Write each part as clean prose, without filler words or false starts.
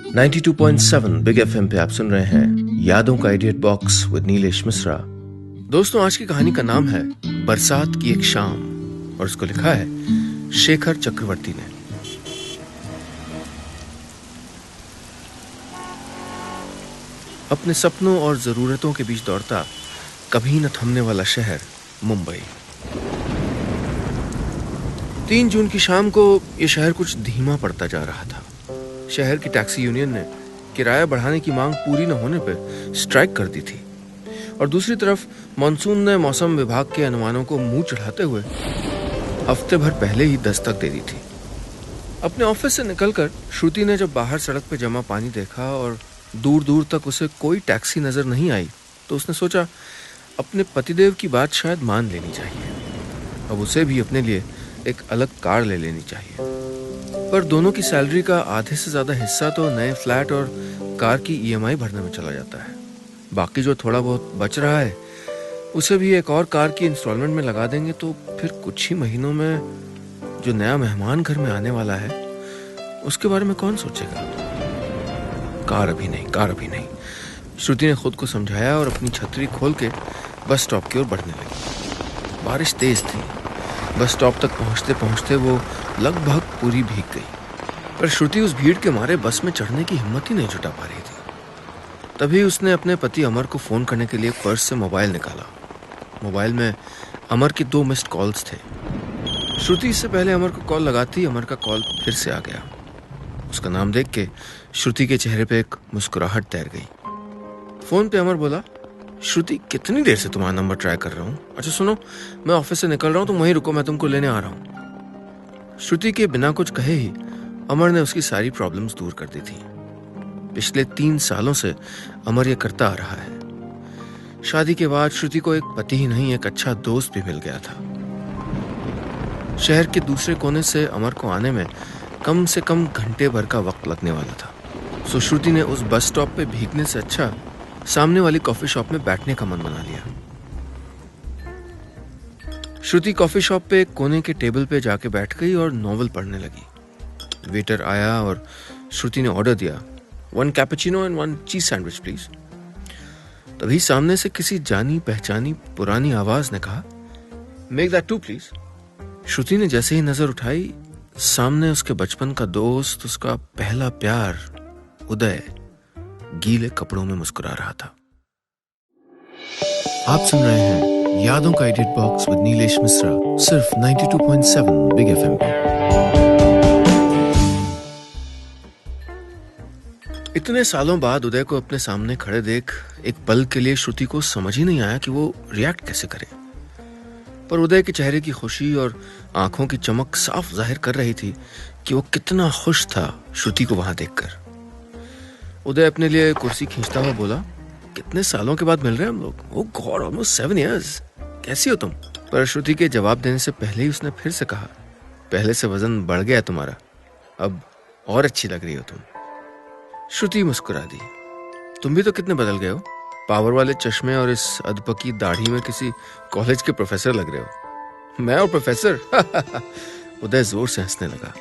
92.7 big FM पे आप सुन रहे हैं यादों का idiot box with Nilesh Mishra. दोस्तों, आज की कहानी का नाम है बरसात की एक शाम और उसको लिखा है शेखर चक्रवर्ती ने। अपने सपनों और जरूरतों के बीच दौड़ता, कभी न थमने वाला शहर मुंबई। 3 जून की शाम को यह शहर कुछ धीमा पड़ता जा रहा था। शहर की टैक्सी यूनियन ने किराया बढ़ाने की मांग पूरी न होने पर स्ट्राइक कर दी थी और दूसरी तरफ मानसून ने मौसम विभाग के अनुमानों को मुंह चढ़ाते हुए हफ्ते भर पहले ही दस्तक दे दी थी। अपने ऑफिस से निकलकर श्रुति ने जब बाहर सड़क पर जमा पानी देखा और दूर दूर तक उसे कोई टैक्सी नजर नहीं आई तो उसने सोचा अपने पतिदेव की बात शायद मान लेनी चाहिए। अब उसे भी अपने लिए एक अलग कार ले लेनी चाहिए। पर दोनों की सैलरी का आधे से ज्यादा हिस्सा तो नए फ्लैट और कार की ईएमआई भरने में चला जाता है। बाकी जो थोड़ा बहुत बच रहा है उसे भी एक और कार की इंस्टॉलमेंट में लगा देंगे तो फिर कुछ ही महीनों में जो नया मेहमान घर में आने वाला है उसके बारे में कौन सोचेगा। कार अभी नहीं। श्रुति ने खुद को समझाया और अपनी छतरी खोल के बस स्टॉप की ओर बढ़ने लगी। बारिश तेज थी। बस स्टॉप तक पहुंचते पहुंचते वो लगभग पूरी भीग गई, पर श्रुति उस भीड़ के मारे बस में चढ़ने की हिम्मत ही नहीं जुटा पा रही थी। तभी उसने अपने पति अमर को फोन करने के लिए पर्स से मोबाइल निकाला। मोबाइल में अमर की 2 मिस्ड कॉल्स थे। श्रुति इससे पहले अमर को कॉल लगाती अमर का कॉल फिर से आ गया। उसका नाम देख के श्रुति के चेहरे पे एक मुस्कुराहट तैर गई। फोन पे अमर बोला, श्रुति कितनी देर से तुम्हारा नंबर ट्राई कर रहा हूँ। अच्छा सुनो, मैं ऑफिस से निकल रहा हूँ, तुम वहीं रुको, मैं तुमको लेने आ रहा हूँ। श्रुति के बिना कुछ कहे ही अमर ने उसकी सारी प्रॉब्लम्स दूर कर दी थी। पिछले 3 सालों से अमर ये करता आ रहा है। शादी के बाद श्रुति को एक पति ही नहीं एक अच्छा दोस्त भी मिल गया था। शहर के दूसरे कोने से अमर को आने में कम से कम घंटे भर का वक्त लगने वाला था। सो श्रुति ने उस बस स्टॉप पे भीगने से अच्छा सामने वाली कॉफी शॉप में बैठने का मन बना लिया। श्रुति कॉफी शॉप पे एक कोने के टेबल पे जाके बैठ गई और नॉवेल पढ़ने लगी। वेटर आया और श्रुति ने ऑर्डर दिया, 1 cappuccino and 1 cheese sandwich please. तभी सामने से किसी जानी पहचानी पुरानी आवाज ने कहा, मेक दैट 2 प्लीज। श्रुति ने जैसे ही नजर उठाई, सामने उसके बचपन का दोस्त, उसका पहला प्यार उदय गीले कपड़ों में मुस्कुरा रहा था। आप सुन रहे हैं यादों का edit box with Nilesh Mishra, सिर्फ 92.7 बिग एफएम पे। इतने सालों बाद उदय को अपने सामने खड़े देख एक पल के लिए श्रुति को समझ ही नहीं आया कि वो रिएक्ट कैसे करे। पर उदय के चेहरे की खुशी और आंखों की चमक साफ जाहिर कर रही थी कि वो कितना खुश था श्रुति को वहां देखकर। उदय अपने लिए कुर्सी खींचता हुआ बोला, कितने सालों के बाद मिल रहे हैं हम लोग। ओह गॉड, ऑलमोस्ट 7 इयर्स। कैसी हो तुम? पर श्रुति के जवाब देने से पहले ही उसने फिर से कहा, पहले से वजन बढ़ गया तुम्हारा, अब और अच्छी लग रही हो तुम। श्रुति मुस्कुरा दी, तुम भी तो कितने बदल गए हो। पावर वाले चश्मे और इस अधपकी दाढ़ी में किसी कॉलेज के प्रोफेसर लग रहे हो। मैं और प्रोफेसर? उदय जोर से हंसने लगा,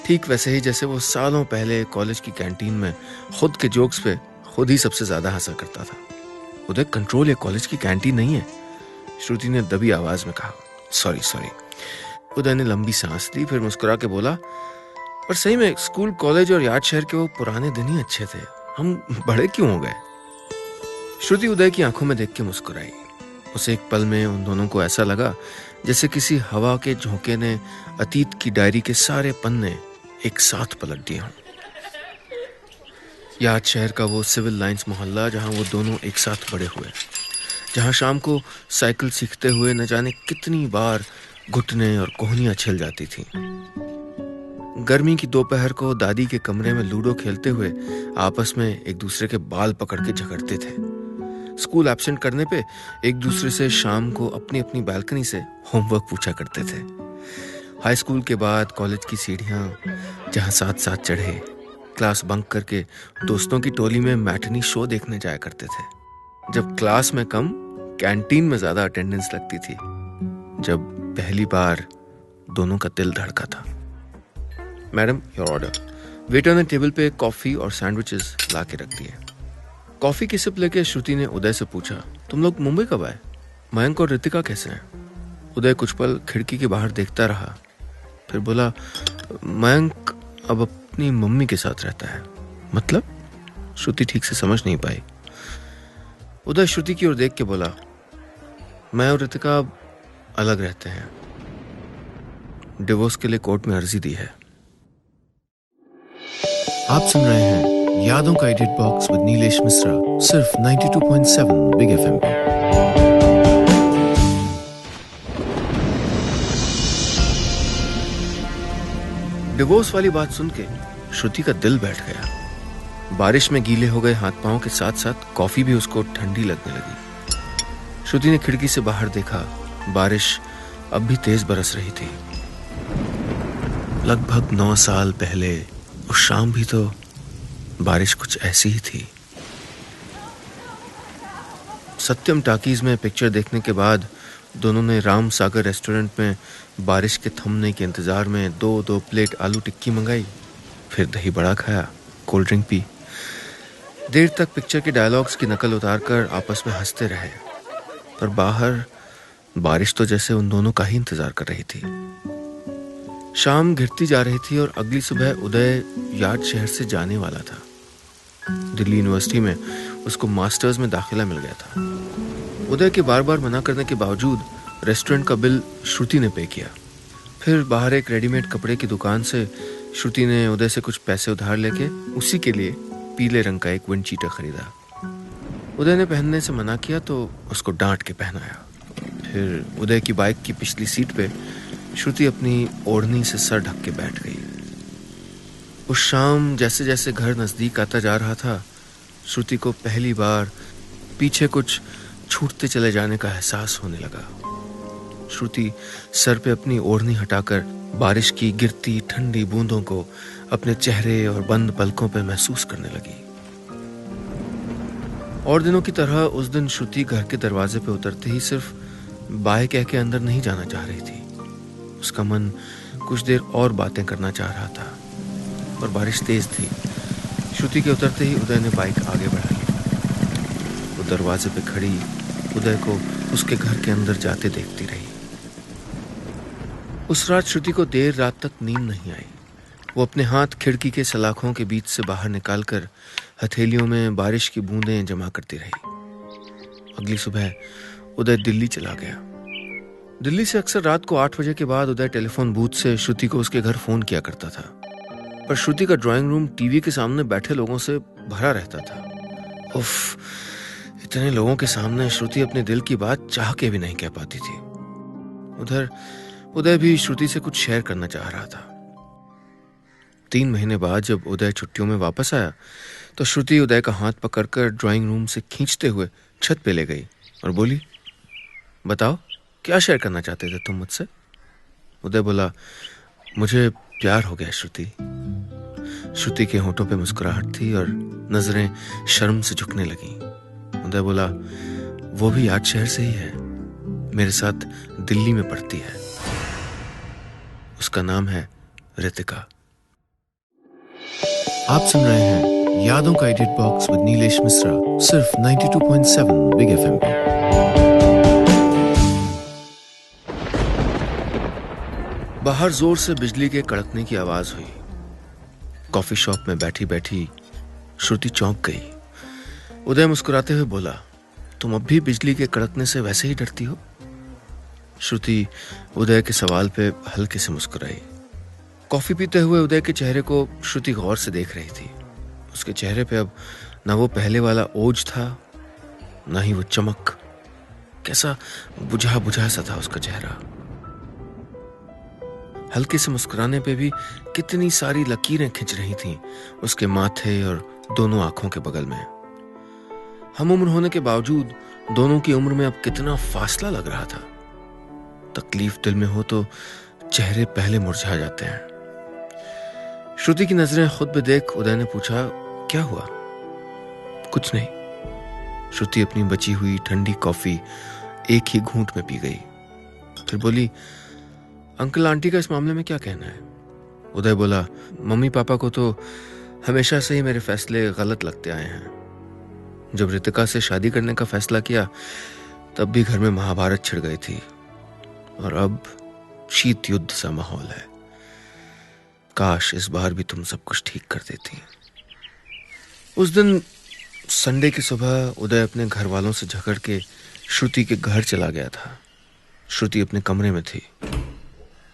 ठीक वैसे ही जैसे वो सालों पहले कॉलेज की कैंटीन में खुद के जोक्स पे खुद ही सबसे ज्यादा हंसा करता था। उदय, कंट्रोल ये कॉलेज की कैंटीन नहीं है। श्रुति ने दबी आवाज में कहा, सॉरी। उदय ने लंबी सांस ली, फिर मुस्कुरा के बोला, पर सही में स्कूल, कॉलेज और याद शहर के वो पुराने दिन ही अच्छे थे, हम बड़े क्यों हो गए। श्रुति उदय की आंखों में देख के मुस्कुराई। उसे एक पल में उन दोनों को ऐसा लगा जैसे किसी हवा के झोंके ने अतीत की डायरी के सारे पन्ने एक साथ पलट दिए हों। याद शहर का वो सिविल लाइंस मोहल्ला जहां वो दोनों एक साथ बड़े हुए, जहां शाम को साइकिल सीखते हुए न जाने कितनी बार घुटने और कोहनियां छिल जाती थीं। गर्मी की दोपहर को दादी के कमरे में लूडो खेलते हुए आपस में एक दूसरे के बाल पकड़ के झगड़ते थे। स्कूल एब्सेंट करने पे एक दूसरे से शाम को अपनी अपनी बालकनी से होमवर्क पूछा करते थे। हाई स्कूल के बाद कॉलेज की सीढ़ियां जहां साथ साथ चढ़े, क्लास बंक करके दोस्तों की टोली में मैटनी शो देखने जाया करते थे। जब क्लास में कम, कैंटीन में ज्यादा अटेंडेंस लगती थी। जब पहली बार दोनों का दिल धड़का था। Madam, your order. वेटर ने टेबल पे कॉफी और सैंडविचेस ला के रख दिए। कॉफी की सिप लेके श्रुति ने उदय से पूछा, तुम लोग मुंबई कब आए? मयंक और रितिका कैसे हैं? उदय कुछ पल खिड़की के बाहर देखता रहा, फिर बोला, मयंक अब अपनी मम्मी के साथ रहता है। मतलब? श्रुति ठीक से समझ नहीं पाई। उदय श्रुति की ओर देख के बोला, मैं और रितिका अब अलग रहते हैं, डिवोर्स के लिए कोर्ट में अर्जी दी है। आप सुन रहे हैं यादों का edit box with Nilesh Mishra, सिर्फ 92.7 बिग एफएम पे। डिवोर्स वाली बात सुन के श्रुति का दिल बैठ गया। बारिश में गीले हो गए हाथ पांव के साथ साथ कॉफी भी उसको ठंडी लगने लगी। श्रुति ने खिड़की से बाहर देखा, बारिश अब भी तेज बरस रही थी। लगभग 9 साल पहले उस शाम भी तो बारिश कुछ ऐसी ही थी। सत्यम टाकीज में पिक्चर देखने के बाद दोनों ने राम सागर रेस्टोरेंट में बारिश के थमने के इंतजार में 2 प्लेट आलू टिक्की मंगाई, फिर दही बड़ा खाया, कोल्ड ड्रिंक पी। देर तक पिक्चर के डायलॉग्स की नकल उतारकर आपस में हंसते रहे, पर बाहर बारिश तो जैसे उन दोनों का ही इंतजार कर रही थी। शाम घिरती जा रही थी और अगली सुबह उदय यार्ड शहर से जाने वाला था। दिल्ली यूनिवर्सिटी में उसको मास्टर्स में दाखिला मिल गया था। उदय के बार बार मना करने के बावजूद रेस्टोरेंट का बिल श्रुति ने पे किया। फिर बाहर एक रेडीमेड कपड़े की दुकान से श्रुति ने उदय से कुछ पैसे उधार लेके उसी के लिए पीले रंग का एक विंड चीटर खरीदा। उदय ने पहनने से मना किया तो उसको डांट के पहनाया। फिर उदय की बाइक की पिछली सीट पे श्रुति अपनी ओढ़नी से सर ढक के बैठ गई। उस शाम जैसे जैसे घर नजदीक आता जा रहा था, श्रुति को पहली बार पीछे कुछ छूटते चले जाने का एहसास होने लगा। श्रुति सर पे अपनी ओढ़नी हटाकर बारिश की गिरती ठंडी बूंदों को अपने चेहरे और बंद पलकों पे महसूस करने लगी। और दिनों की तरह उस दिन श्रुति घर के दरवाजे पे उतरते ही सिर्फ बाय कह के अंदर नहीं जाना चाह रही थी। उसका मन कुछ देर और बातें करना चाह रहा था, पर बारिश तेज थी। श्रुति के उतरते ही उदय ने बाइक आगे बढ़ाई। वो दरवाजे पे खड़ी उदय को उसके घर के अंदर जाते देखती रही। उस रात श्रुति को देर रात तक नींद नहीं आई। वो अपने हाथ खिड़की के सलाखों के बीच से बाहर निकालकर हथेलियों में बारिश की बूंदें जमा करती रही। अगली सुबह उदय दिल्ली चला गया। दिल्ली से अक्सर रात को 8 बजे के बाद उदय टेलीफोन बूथ से श्रुति को उसके घर फोन किया करता था, पर श्रुति का ड्राइंग रूम टीवी के सामने बैठे लोगों से भरा रहता था। उफ, इतने लोगों के सामने श्रुति अपने दिल की बात चाह के भी नहीं कह पाती थी। उधर उदय भी श्रुति से कुछ शेयर करना चाह रहा था। 3 महीने बाद जब उदय छुट्टियों में वापस आया तो श्रुति उदय का हाथ पकड़कर ड्राइंग रूम से खींचते हुए छत पे ले गई और बोली, बताओ क्या शेयर करना चाहते थे तुम मुझसे? उदय बोला, मुझे प्यार हो गया श्रुति। श्रुति के होंठों पे मुस्कुराहट थी और नजरें शर्म से झुकने लगीं। उदय बोला, वो भी याद शहर से ही है, मेरे साथ दिल्ली में पढ़ती है, उसका नाम है रितिका। आप सुन रहे हैं यादों का edit box with Nilesh Mishra, सिर्फ 92.7 बिग एफएम पे। बाहर जोर से बिजली के कड़कने की आवाज हुई। कॉफी शॉप में बैठी बैठी श्रुति चौंक गई। उदय मुस्कुराते हुए बोला, तुम अब भी बिजली के कड़कने से वैसे ही डरती हो? श्रुति उदय के सवाल पे हल्के से मुस्कुराई। कॉफी पीते हुए उदय के चेहरे को श्रुति गौर से देख रही थी। उसके चेहरे पे अब ना वो पहले वाला ओज था, ना ही वो चमक। कैसा बुझा बुझा सा था उसका चेहरा। हल्के से मुस्कुराने पे भी कितनी सारी लकीरें खिंच रही थीं उसके माथे और दोनों आंखों के बगल में। हम उम्र होने के बावजूद दोनों की उम्र में अब कितना फासला लग रहा था। तकलीफ दिल में हो तो चेहरे पहले मुरझा जाते हैं। श्रुति की नजरें खुद पे देख उदय ने पूछा, क्या हुआ? कुछ नहीं। श्रुति अपनी बची हुई ठंडी कॉफी एक ही घूंट में पी गई। फिर बोली, अंकल आंटी का इस मामले में क्या कहना है? उदय बोला, मम्मी पापा को तो हमेशा से ही मेरे फैसले गलत लगते आए हैं। जब रितिका से शादी करने का फैसला किया तब भी घर में महाभारत छिड़ गई थी, और अब शीत युद्ध सा माहौल है। काश इस बार भी तुम सब कुछ ठीक कर देती। उस दिन संडे की सुबह उदय अपने घर वालों से झगड़ के श्रुति के घर चला गया था। श्रुति अपने कमरे में थी।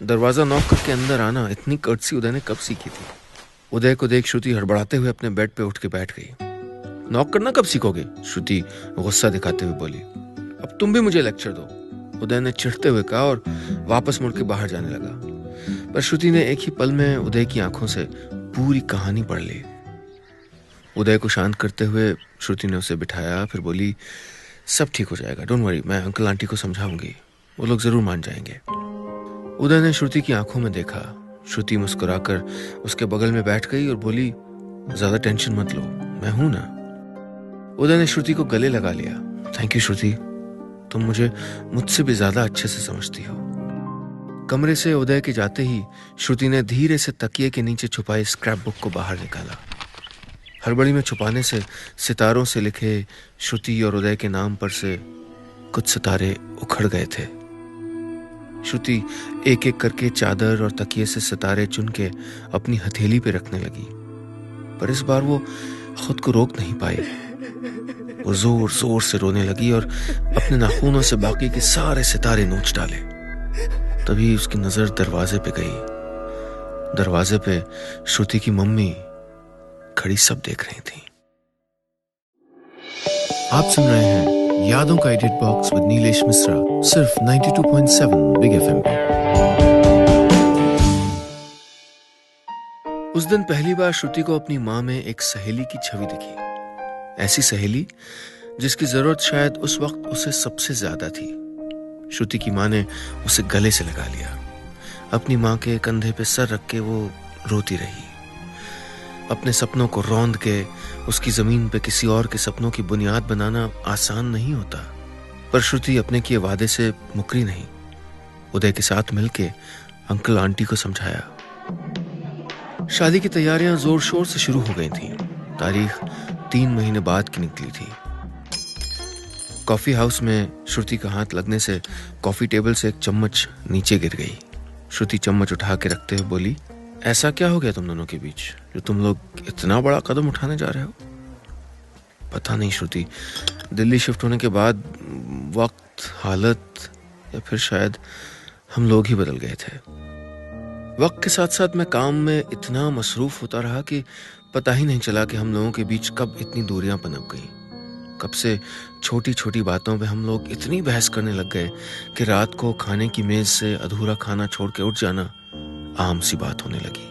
दरवाजा नॉक करके अंदर आना इतनी कर्टसी उदय ने कब सीखी थी। उदय को देख श्रुति हड़बड़ाते हुए अपने बेड पे उठ के बैठ गई। नॉक करना कब सीखोगे? श्रुति गुस्सा दिखाते हुए बोली। अब तुम भी मुझे लेक्चर दो, उदय ने चिढ़ते हुए कहा और वापस मुड़ के बाहर जाने लगा। पर श्रुति ने एक ही पल में उदय की आंखों से पूरी कहानी पढ़ ली। उदय को शांत करते हुए श्रुति ने उसे बिठाया, फिर बोली, सब ठीक हो जाएगा, डोंट वरी, मैं अंकल आंटी को समझाऊंगी, वो लोग जरूर मान जाएंगे। उदय ने श्रुति की आंखों में देखा। श्रुति मुस्कुराकर उसके बगल में बैठ गई और बोली, ज्यादा टेंशन मत लो, मैं हूं ना। उदय ने श्रुति को गले लगा लिया। थैंक यू श्रुति, तुम मुझे मुझसे भी ज्यादा अच्छे से समझती हो। कमरे से उदय के जाते ही श्रुति ने धीरे से तकिए के नीचे छुपाई स्क्रैप बुक को बाहर निकाला। हड़बड़ी में छुपाने से सितारों से लिखे श्रुति और उदय के नाम पर से कुछ सितारे उखड़ गए थे। श्रुति एक एक करके चादर और तकिए से सितारे चुन के अपनी हथेली पे रखने लगी, पर इस बार वो खुद को रोक नहीं पाई। वो जोर जोर से रोने लगी और अपने नाखूनों से बाकी के सारे सितारे नोच डाले। तभी उसकी नजर दरवाजे पे गई। दरवाजे पे श्रुति की मम्मी खड़ी सब देख रही थी। आप सुन रहे हैं यादों का edit box with Nilesh Mishra, सिर्फ 92.7 बिग एफएम पे। उस दिन पहली बार श्रुति को अपनी माँ में एक सहेली की छवि दिखी। ऐसी सहेली जिसकी जरूरत शायद उस वक्त उसे सबसे ज्यादा थी। श्रुति की माँ ने उसे गले से लगा लिया। अपनी माँ के कंधे पे सर रख के वो रोती रही। अपने सपनों को रौंद के उसकी जमीन पे किसी और के सपनों की बुनियाद बनाना आसान नहीं होता, पर श्रुति अपने किए वादे से मुकरी नहीं। उदय के साथ मिलके अंकल आंटी को समझाया। शादी की तैयारियां जोर शोर से शुरू हो गई थीं। तारीख 3 महीने बाद की निकली थी। कॉफी हाउस में श्रुति का हाथ लगने से कॉफी टेबल से एक चम्मच नीचे गिर गई। श्रुति चम्मच उठा के रखते हुए बोली, ऐसा क्या हो गया तुम दोनों के बीच जो तुम लोग इतना बड़ा कदम उठाने जा रहे हो? पता नहीं श्रुति, दिल्ली शिफ्ट होने के बाद वक्त, हालत या फिर शायद हम लोग ही बदल गए थे। वक्त के साथ साथ मैं काम में इतना मसरूफ होता रहा कि पता ही नहीं चला कि हम लोगों के बीच कब इतनी दूरियां पनप गई। कब से छोटी छोटी बातों पे हम लोग इतनी बहस करने लग गए कि रात को खाने की मेज से अधूरा खाना छोड़ के उठ जाना आम सी बात होने लगी।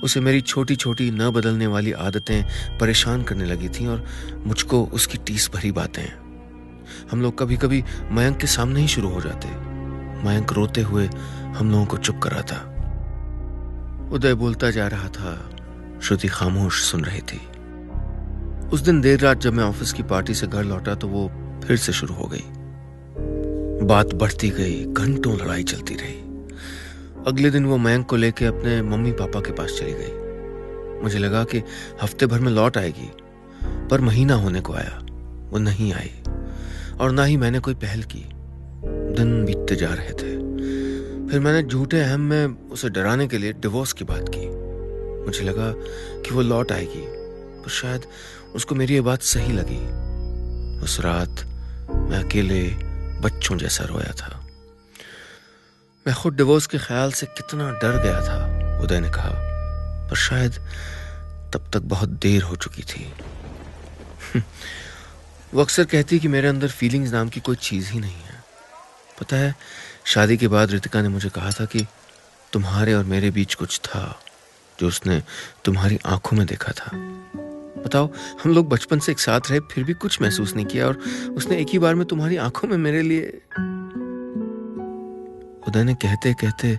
उसे मेरी छोटी छोटी न बदलने वाली आदतें परेशान करने लगी थीं और मुझको उसकी टीस भरी बातें। हम लोग कभी कभी मयंक के सामने ही शुरू हो जाते। मयंक रोते हुए हम लोगों को चुप कराता। उदय बोलता जा रहा था, श्रुति खामोश सुन रही थी। उस दिन देर रात जब मैं ऑफिस की पार्टी से घर लौटा तो वो फिर से शुरू हो गई। बात बढ़ती गई, घंटों लड़ाई चलती रही। अगले दिन वो मयंक को लेके अपने मम्मी पापा के पास चली गई। मुझे लगा कि हफ्ते भर में लौट आएगी, पर महीना होने को आया, वो नहीं आई और ना ही मैंने कोई पहल की। दिन बीतते जा रहे थे। फिर मैंने झूठे अहम में उसे डराने के लिए डिवोर्स की बात की। मुझे लगा कि वो लौट आएगी, पर शायद उसको मेरी ये बात सही लगी। उस रात मैं अकेले बच्चों जैसा रोया था। मैं खुद डिवोर्स के ख्याल से कितना डर गया था, उदय ने कहा, पर शायद तब तक बहुत देर हो चुकी थी। वो अक्सर कहती कि मेरे अंदर फीलिंग्स नाम की कोई चीज ही नहीं है। पता है, शादी के बाद रितिका ने मुझे कहा था कि तुम्हारे और मेरे बीच कुछ था जो उसने तुम्हारी आंखों में देखा था। बताओ, हम लोग बचपन से एक साथ रहे, फिर भी कुछ महसूस नहीं किया, और उसने एक ही बार में तुम्हारी आंखों में मेरे लिए। उदय ने कहते कहते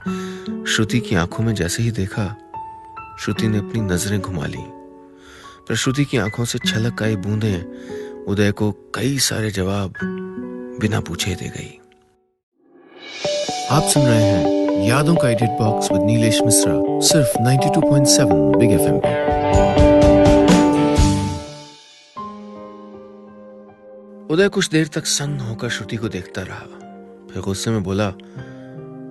श्रुति की आंखों में जैसे ही देखा, श्रुति ने अपनी नजरें घुमा ली, पर श्रुति की आंखों से छलक आई बूंदें उदय को कई सारे जवाब बिना पूछे दे गई। आप सुन रहे हैं यादों का edit box with Nilesh Mishra, सिर्फ 92.7 बिग एफएम पे। उदय कुछ देर तक सन्न होकर श्रुति को देखता रहा, फिर गुस्से में बोला,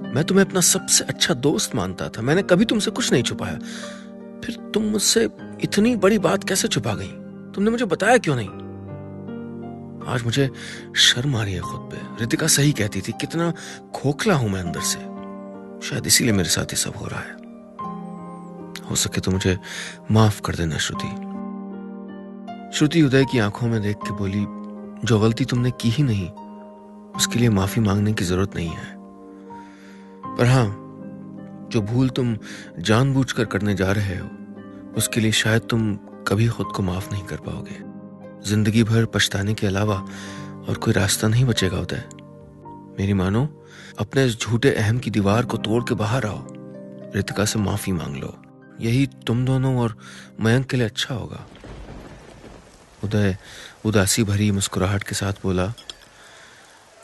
मैं तुम्हें अपना सबसे अच्छा दोस्त मानता था, मैंने कभी तुमसे कुछ नहीं छुपाया, फिर तुम मुझसे इतनी बड़ी बात कैसे छुपा गई? तुमने मुझे बताया क्यों नहीं? आज मुझे शर्म आ रही है खुद पे। रितिका सही कहती थी, कितना खोखला हूं मैं अंदर से, शायद इसीलिए मेरे साथ ये सब हो रहा है। हो सके तो मुझे माफ कर देना श्रुति। श्रुति उदय की आंखों में देख के बोली, जो गलती तुमने की ही नहीं उसके लिए माफी मांगने की जरूरत नहीं है, पर हां, जो भूल तुम जानबूझकर करने जा रहे हो उसके लिए शायद तुम कभी खुद को माफ नहीं कर पाओगे। जिंदगी भर पछताने के अलावा और कोई रास्ता नहीं बचेगा उदय। मेरी मानो, अपने इस झूठे अहम की दीवार को तोड़ के बाहर आओ, रितिका से माफी मांग लो, यही तुम दोनों और मयंक के लिए अच्छा होगा। उदय उदासी भरी मुस्कुराहट के साथ बोला,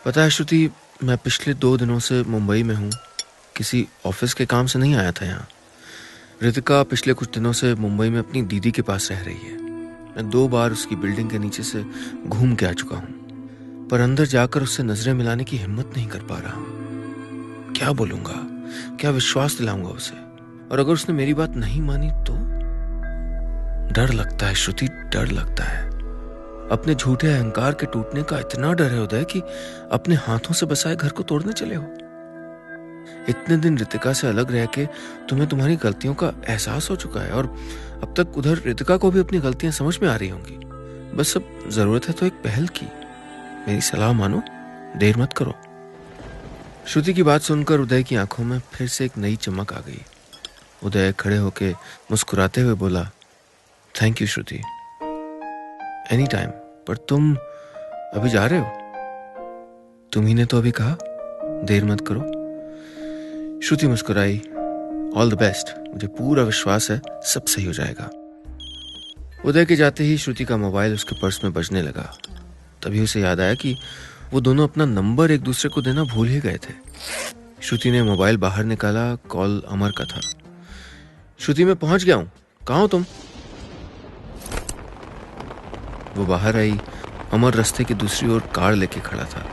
पता है श्रुति, मैं पिछले 2 दिनों से मुंबई में हूँ, किसी ऑफिस के काम से नहीं आया था यहाँ। रितिका पिछले कुछ दिनों से मुंबई में अपनी दीदी के पास रह रही है। मैं 2 बार उसकी बिल्डिंग के नीचे से घूम के आ चुका हूँ, पर अंदर जाकर उससे नजरें मिलाने की हिम्मत नहीं कर पा रहा हूँ। क्या बोलूंगा, क्या विश्वास दिलाऊंगा उसे? और अगर उसने मेरी बात नहीं मानी तो? डर लगता है श्रुति, डर लगता है। अपने झूठे अहंकार के टूटने का इतना डर है उदय कि अपने हाथों से बसाए घर को तोड़ने चले हो। इतने दिन रितिका से अलग रह के तुम्हें तुम्हारी गलतियों का एहसास हो चुका है, और अब तक उधर रितिका को भी अपनी गलतियां समझ में आ रही होंगी। बस अब जरूरत है तो एक पहल की। मेरी सलाह मानो, देर मत करो। श्रुति की बात सुनकर उदय की आंखों में फिर से एक नई चमक आ गई। उदय खड़े होके मुस्कुराते हुए बोला, thank you Shruti, any time. पर तुम अभी जा रहे हो? तुम्ही ने तो अभी कहा देर मत करो। श्रुति मुस्कुराई, ऑल द बेस्ट, मुझे पूरा विश्वास है सब सही हो जाएगा। उदय के जाते ही श्रुति का मोबाइल उसके पर्स में बजने लगा। तभी उसे याद आया कि वो दोनों अपना नंबर एक दूसरे को देना भूल ही गए थे। श्रुति ने मोबाइल बाहर निकाला, कॉल अमर का था। श्रुति, मैं पहुंच गया हूं, कहाँ हो तुम? वो बाहर आई। अमर रास्ते की दूसरी ओर कार लेके खड़ा था।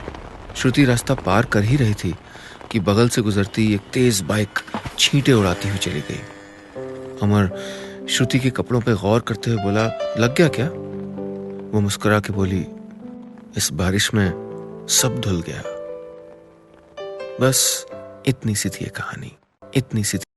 श्रुति रास्ता पार कर ही रही थी कि बगल से गुजरती एक तेज बाइक छींटे उड़ाती हुई चली गई। अमर श्रुति के कपड़ों पे गौर करते हुए बोला, लग गया क्या? वो मुस्कुरा के बोली, इस बारिश में सब धुल गया। बस इतनी सी थी ये कहानी, इतनी सी थी।